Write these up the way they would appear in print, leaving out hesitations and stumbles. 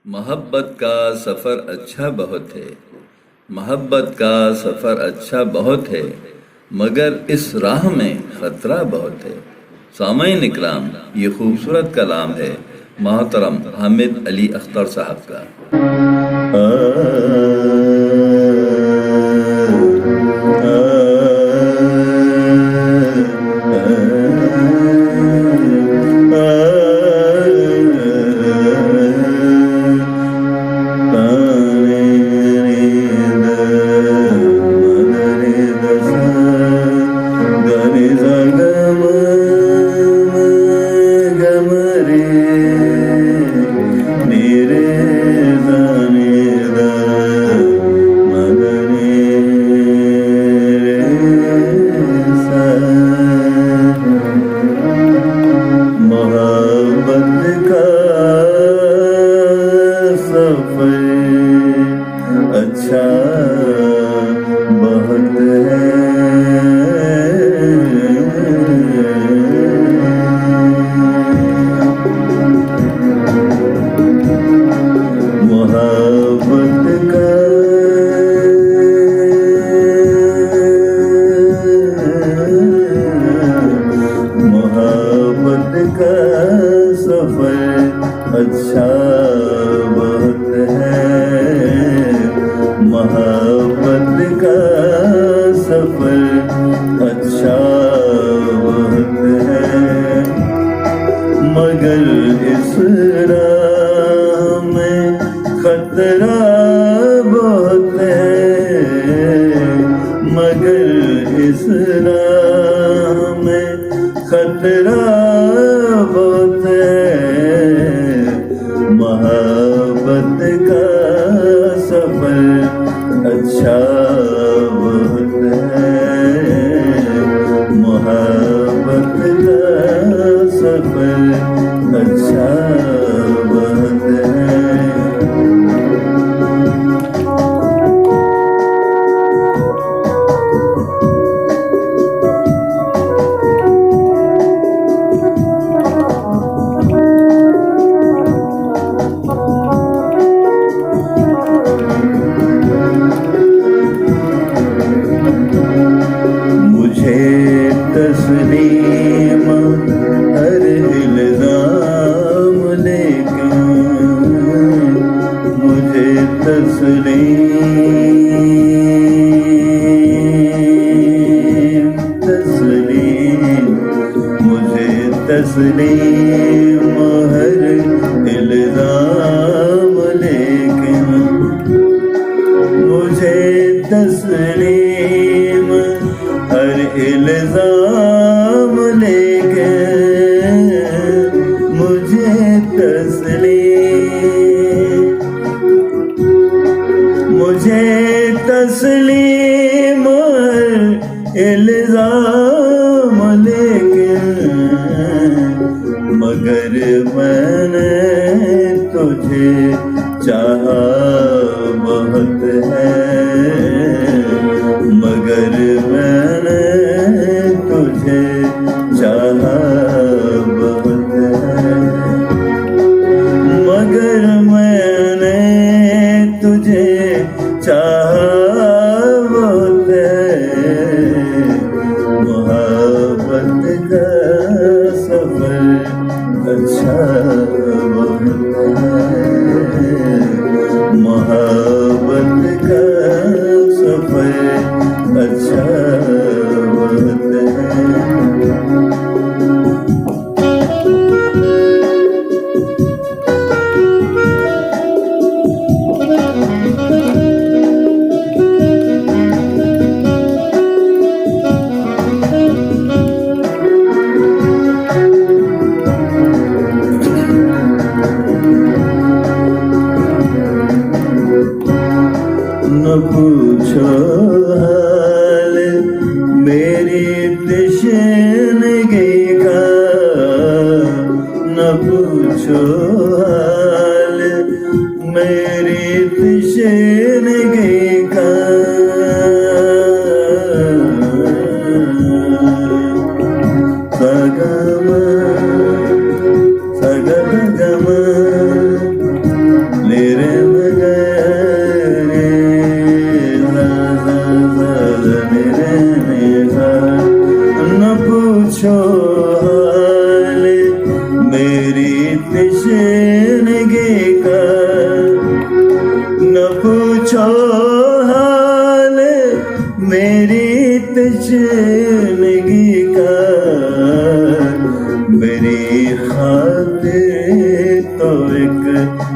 मोहब्बत का सफ़र अच्छा बहुत है। मोहब्बत का सफ़र अच्छा बहुत है, मगर इस राह में ख़तरा बहुत है। सामईन इकराम, ये खूबसूरत कलाम है मोहतरम हामिद अली अख्तर साहब का। मोहब्बत का सफर अच्छा बहुत है। मोहब्बत का मोहब्बत का सफर अच्छा बहुत है। मोहब्बत का सफर अच्छा बहुत है, मगर इस राह में खतरा बहुत है। मगर इस राह में खतरा बहुत है। मोहब्बत का सफर अच्छा बहुत है। मोहब्बत का सफर अच्छा बहुत है। मुझे तस्लीम हर इल्ज़ाम लेकिन मुझे तस्लीम मुझे तस्लीम हर इल्ज़ाम लेकिन मुझे तस्लीम हर इल्ज़ाम लेके मुझे तस्लीम हर इल्ज़ाम लेके, मगर मैंने तुझे चाहा बहुत है। मगर मैंने तुझे चाहा बहुत है। मगर मैंने तुझे चाहा बहुत है। मोहब्बत का सफर अच्छा बहुत है। मोहब्बत का सफर अच्छा बहुत है। न पूछो हाल मेरी तशनगी का, न पूछो हाल मेरी तशनगी का। सगम सगम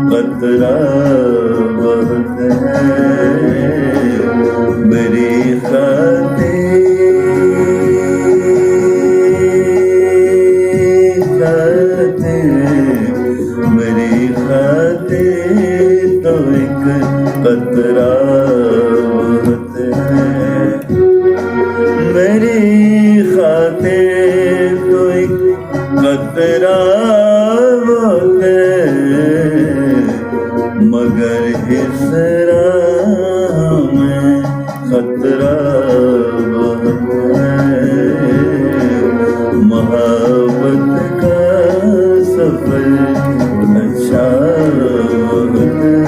खतरा बहुत है। मेरी मेरी खातिर तो एक खतरा बहुत है। मेरी खातिर तो एक खतरा बहुत है, मगर इस राह में खतरा बहुत है। मोहब्बत का सफर अच्छा बहुत है।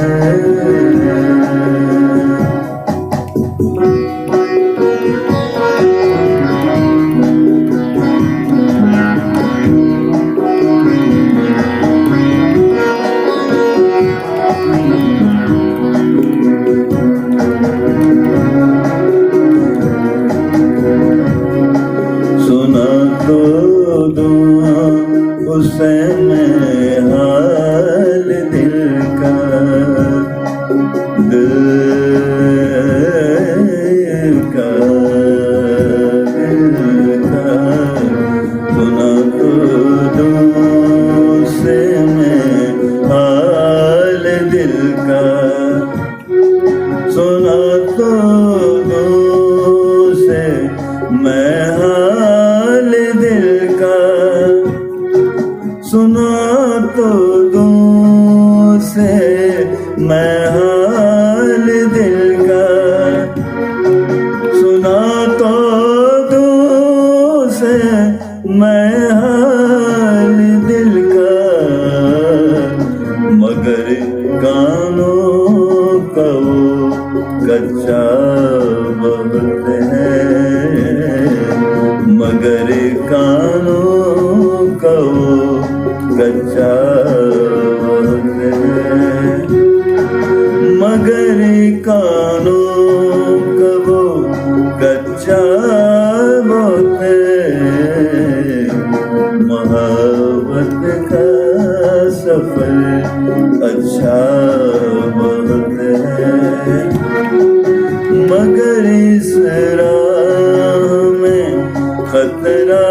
उसे मैं हाल दिल का सुना तो दूं से मैं हाल दिल का, सुना तो दूं से मैं हाल दिल का, सुना तो दूं से मैं हाल दिल का, सुना तो दूं से मैं हाल दिल का, मगर कानों का वो कच्चा बहुत है, मगर कानों का वो कच्चा बहुत है, मगर कानों का वो कच्चा बहुत है। मोहब्बत का सफर अच्छा बहुत है, मगर इस राह में खतरा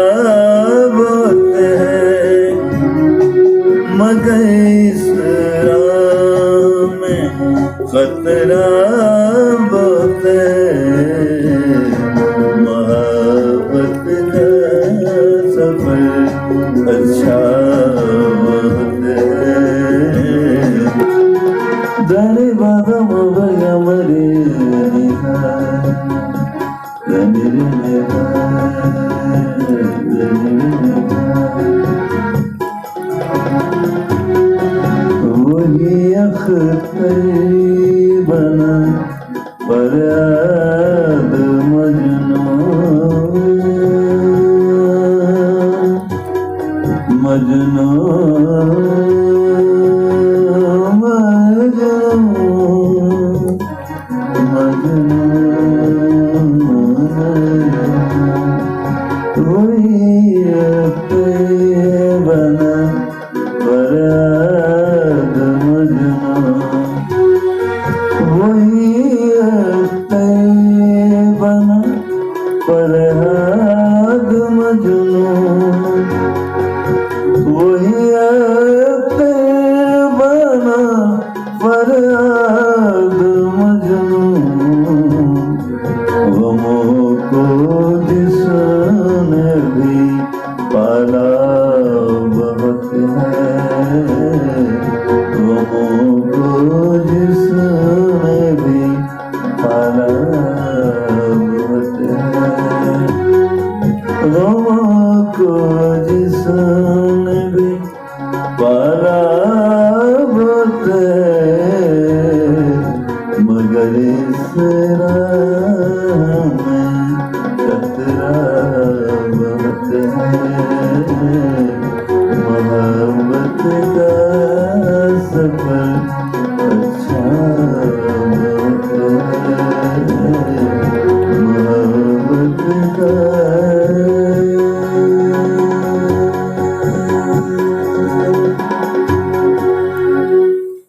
बहुत है, मगर इस राह में खतरा बहुत है। मोहब्बत का सफर अच्छा बहुत है। दरे बाबा मोबया मरे वही अख्तर बना फरियाद मजनू, मजनू बना फरियाद मजनू, वही बना फरियाद मजनू, वही बना फरियाद मजनू। गमों को जिसने भी पाला बहुत है, गमों को जिसने भी पाला बहुत है, गमों को जिसने भी पाला बहुत है, मगर इस राह में खतरा बहुत है। मोहब्बत का सफर अच्छा बहुत है, मोहब्बत का